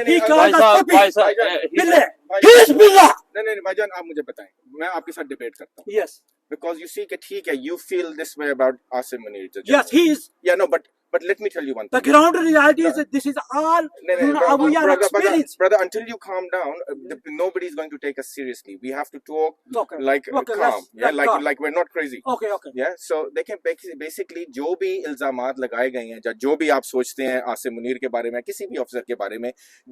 He called us puppy. Billa. He is Billa. नहीं भाईजान, आप मुझे बताएं, मैं आपके साथ डिबेट करता हूँ. Yes. Because you see कि ठीक है, you feel this way about Asim Munir. Yes, he is. Yeah, no, but let me tell you one The thing. ground reality is that this is all we are experienced. Brother, until you calm down, nobody's going to take us seriously. We have to talk like calm. Yeah, like we're not crazy. Okay. Yeah, so they can basically जो भी इल्जामात लगाए गए हैं, जो भी आप सोचते हैं आसिम मुनीर के बारे में, किसी भी अफसर के बारे में,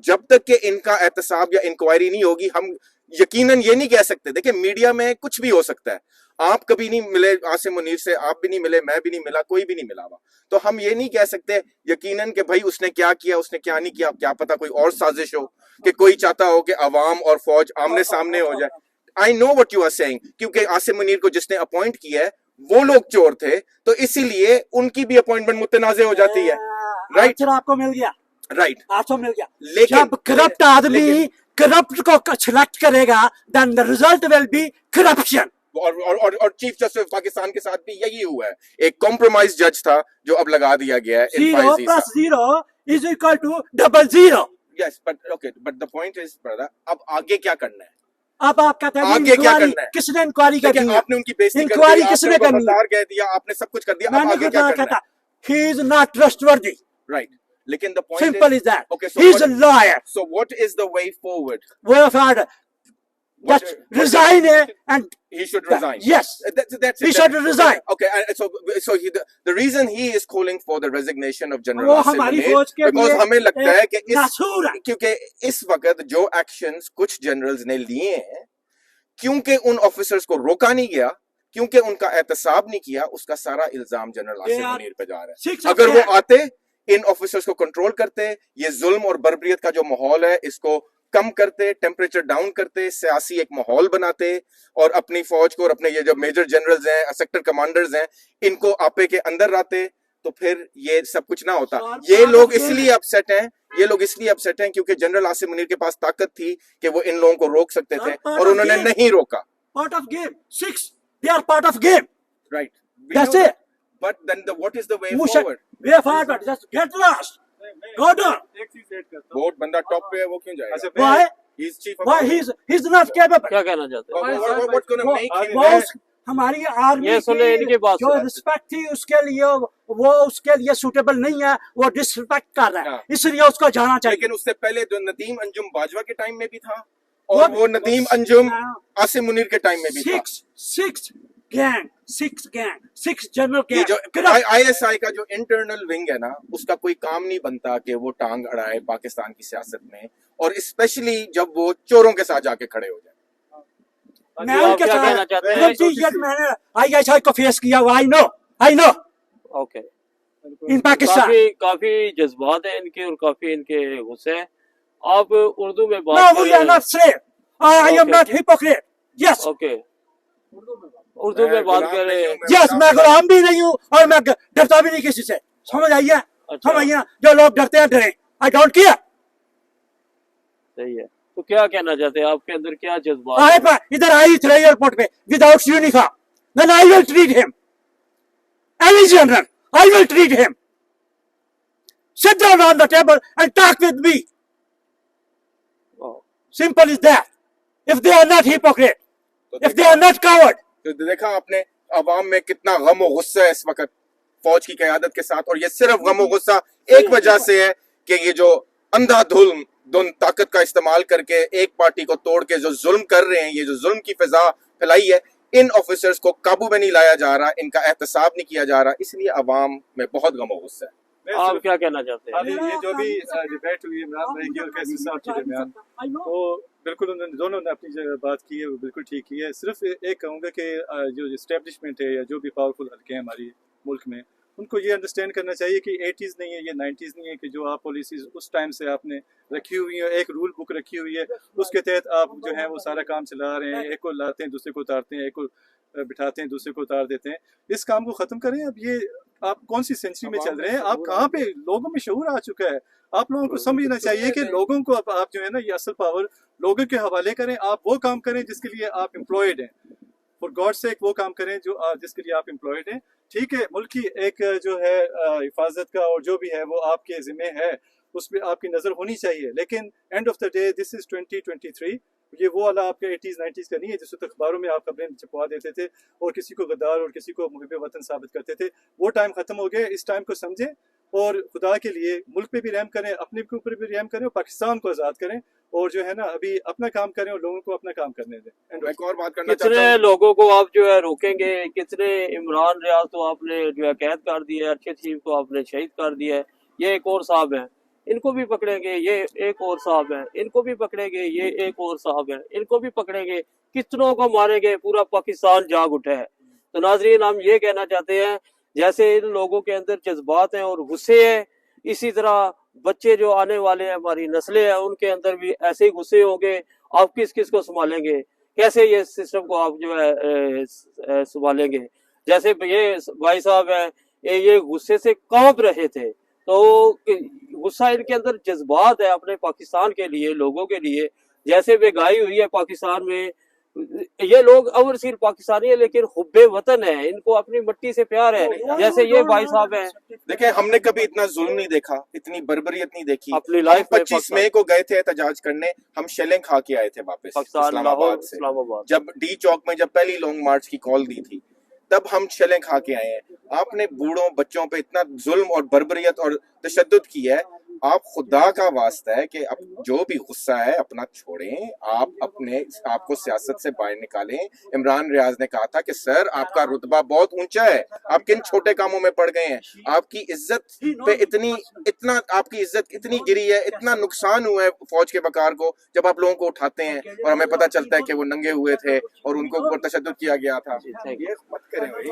जब तक कि इनका एहतसाब या इंक्वायरी नहीं होगी, हम यकीनन ये नहीं कह सकते. देखिए, मीडिया में कुछ भी हो सकता है. आप कभी नहीं मिले आसिम मुनीर से, आप भी नहीं मिले, मैं भी नहीं मिला, कोई भी नहीं मिला हुआ, तो हम ये नहीं कह सकते यकीनन कि भाई उसने क्या किया, उसने क्या नहीं किया. क्या पता कोई और साजिश हो, कि कोई चाहता हो कि अवाम और फौज आमने सामने हो जाए. I know what you are saying, क्योंकि आसिम मुनीर को जिसने अपॉइंट किया है वो लोग चोर थे, तो इसीलिए उनकी भी अपॉइंटमेंट मुतनाज़े हो जाती है. राइट, आपको मिल गया. राइट, आपको मिल गया. लेकिन जब करप्ट आदमी करप्ट को सिलेक्ट करेगा, then the result will be corruption. और चीफ जस्टिस पाकिस्तान के साथ भी यही हुआ है. एक कॉम्प्रोमाइज जज था जो अब लगा दिया गया है. 0 plus 0 is equal to 00. Yes, but the point is, brother, अब आगे क्या करना है? अब आप कहते हैं आगे क्या करना है? किसने इंक्वायरी कर दी? आपने उनकी बेइज्जती कर दी, इंक्वायरी किसने करनी है? कह दिया, आपने सब कुछ कर दिया. अब आगे क्या करना है? He is not trustworthy. Right. लेकिन the point simple is is that. Okay, so he is a liar. So what is the way forward? Way forward. Just resign and he should resign. Yes, that's he should resign. Okay, so the reason he is calling for the resignation of General Asim Munir, because हमें लगता है कि क्योंकि इस वक्त जो actions कुछ generals ने लिए हैं, क्योंकि उन ऑफिसर्स को रोका नहीं गया, क्योंकि उनका एहतसाब नहीं किया, उसका सारा इल्जाम जनरल आसिम मुनीर पे जा रहा है. अगर वो आते, इन ऑफिसर्स को कंट्रोल करते, ये जुल्म और बर्बरियत का जो माहौल है इसको कम करते, टेम्परेचर डाउन करते, सियासी एक माहौल बनाते, और अपनी फौज को और अपने ये जो मेजर जनरल्स हैं, सेक्टर कमांडर्स हैं, इनको आपे के अंदर लाते, तो फिर ये सब कुछ ना होता. ये लोग इसलिए अपसेट हैं, क्योंकि जनरल आसिम मुनीर के पास ताकत थी कि वो इन लोगों को रोक सकते थे, और उन्होंने नहीं रोका. Part of game. 6. They are part of game. Right. That's it. But then what is the way forward? Way forward. Just get lost. Go down. Vote बंदा टॉप पे है, वो क्यों जाएगा? Why? He's chief of Why he's not capable. क्या कहना चाहते हैं? What's going to make him? हमारी आर्मी ये सुने इनकी बात जो रिस्पेक्ट थी उसके लिए वो उसके लिए सूटेबल नहीं है, वो डिसरिस्पेक्ट कर रहा है, इसलिए उसको जाना चाहिए. लेकिन उससे पहले जो नदीम अंजुम बाजवा के टाइम में भी था, और वो नदीम अंजुम आसिम मुनीर के टाइम में भी था. 6 जनरल गैंग. जो आईएसआई का जो इंटरनल विंग है ना, उसका कोई काम नहीं बनता कि वो टांग अड़ाए पाकिस्तान की सियासत में, और स्पेशली जब वो चोरों के साथ जाके खड़े हो जाए. मैं उनके साथ मैंने आईएसआई को फेस किया हुआ. I know. ओके. इन पाकिस्तान काफी जज्बात हैं इनके, और काफी इनके गुस्से हैं. आप उर्दू में बात करें. No, we are not slave. I am not hypocrite. Yes. Okay. Urdu में बात कर रहे हैं. Yes, मैं गुलाम भी नहीं हूँ और मैं डरता भी नहीं किसी से. समझ आइए? समझ आइए? जो लोग डरते हैं डरे. I don't care. सही है. तो क्या कहना चाहते हैं, आपके अंदर क्या जज्बात है? इधर आई थे एयरपोर्ट पे without uniform. Then I will treat him. Any general, I will treat him. Sit down on the table and talk with me. Simple is that. If they are not hypocrite, if they are not coward. तो देखा आपने अवाम में कितना गम और गुस्सा है इस वक्त फौज की क़यादत के साथ, और ये सिर्फ गम और गुस्सा एक वजह से है कि ये जो अंधाधुंध ताकत का इस्तेमाल करके एक पार्टी को तोड़ के जो जुल्म कर रहे हैं, ये जो जुल्म की फिजा फैलाई है, इन ऑफिसर्स को काबू में नहीं लाया जा रहा, इनका एहतसाब नहीं किया जा रहा, इसलिए अवाम में बहुत गम और गुस्सा है. आप क्या कहना चाहते हैं? ये जो भी डिबेट हुई इमरान भाई की और कैसी साहब के दरमियान, तो बिल्कुल उन्होंने दोनों ने अपनी जगह बात की है, वो बिल्कुल ठीक की है. सिर्फ एक कहूँगा कि जो इस्टेब्लिशमेंट है या जो भी पावरफुल हल्के हैं हमारी मुल्क में, उनको ये अंडरस्टैंड करना चाहिए कि 80s नहीं है, ये 90s नहीं है कि जो आप पॉलिसीज़ उस टाइम से आपने रखी हुई है, एक रूल बुक रखी हुई है, उसके तहत आप जो है वो सारा काम चला रहे हैं. एक को लाते हैं, दूसरे को उतारते हैं, एक को बिठाते हैं, दूसरे को उतार देते हैं. इस काम को ख़त्म करें. अब ये आप कौन सी सेंचुरी में चल रहे हैं? आप कहाँ पे? लोगों में शऊर आ चुका है. आप लोगों को समझना चाहिए कि लोगों को अब आप जो है ना, ये असल पावर लोगों के हवाले करें. आप वो काम करें जिसके लिए आप एम्प्लॉयड हैं. फॉर गॉड सेक वो काम करें जो जिसके लिए आप एम्प्लॉयड हैं. ठीक है, मुल्क की एक जो है हिफाजत का और जो भी है वो आपके ज़िम्मे है, اس پہ آپ کی نظر ہونی چاہیے. لیکن end of the day this is 2023. یہ وہ والا آپ کے 80s 90s کا نہیں ہے جس وقت اخباروں میں آپ خبریں چھپوا دیتے تھے اور کسی کو غدار اور کسی کو محب وطن ثابت کرتے تھے. وہ ٹائم ختم ہو گیا. اس ٹائم کو سمجھیں اور خدا کے لیے ملک پہ بھی رحم کریں, اپنے کے اوپر بھی رحم کریں اور پاکستان کو آزاد کریں, اور جو ہے نا ابھی اپنا کام کریں اور لوگوں کو اپنا کام کرنے دیں. ایک اور بات کرنا چاہتا کتنے ہوں, لوگوں کو آپ جو ہے روکیں گے, کتنے عمران ریاض تو آپ نے جو ہے قید کر دیا ہے, ارشد شریف کو آپ نے شہید کر دیا ہے, یہ ایک اور صاحب ہیں ان کو بھی پکڑیں گے, یہ ایک اور صاحب ہیں ان کو بھی پکڑیں گے, یہ ایک اور صاحب ہیں ان کو بھی پکڑیں گے, کتنوں کو ماریں گے, پورا پاکستان جاگ اٹھا ہے. تو ناظرین ہم یہ کہنا چاہتے ہیں جیسے ان لوگوں کے اندر جذبات ہیں اور غصے ہیں, اسی طرح بچے جو آنے والے ہیں ہماری نسلیں ہیں ان کے اندر بھی ایسے ہی غصے ہوں گے. آپ کس کس کو سنبھالیں گے, کیسے یہ سسٹم کو آپ جو ہے سنبھالیں گے. جیسے یہ بھائی صاحب ہیں یہ غصے سے کانپ رہے تھے, تو غصہ ان کے اندر جذبات ہے اپنے پاکستان کے لیے, لوگوں کے لیے, جیسے بےگائی ہوئی ہے پاکستان میں. یہ لوگ اور صرف پاکستانی ہیں لیکن حب وطن ہے, ان کو اپنی مٹی سے پیار ہے, جیسے یہ بھائی صاحب ہیں. دیکھیں ہم نے کبھی اتنا ظلم نہیں دیکھا, اتنی بربریت نہیں دیکھی. اپنی لائف 25 مئی کو گئے تھے احتجاج کرنے, ہم شیلیں کھا کے آئے تھے واپس پاکستان اسلام لاہور آباد سے. اسلام آباد جب ڈی چوک میں جب پہلی لانگ مارچ کی کال دی تھی تب ہم شیلیں کھا کے آئے ہیں. آپ نے بوڑھوں بچوں پہ اتنا ظلم اور بربریت اور تشدد کیا ہے. آپ خدا کا واسطہ ہے کہ اب جو بھی غصہ ہے اپنا چھوڑیں, آپ کو سیاست سے باہر نکالیں. عمران ریاض نے کہا تھا کہ سر آپ کا رتبہ بہت اونچا ہے, آپ کن چھوٹے کاموں میں پڑ گئے ہیں, آپ کی عزت پہ آپ کی عزت اتنی گری ہے, اتنا نقصان ہوا ہے فوج کے وقار کو جب آپ لوگوں کو اٹھاتے ہیں اور ہمیں پتہ چلتا ہے کہ وہ ننگے ہوئے تھے اور ان کو اوپر تشدد کیا گیا تھا. یہ مت کریں بھائی.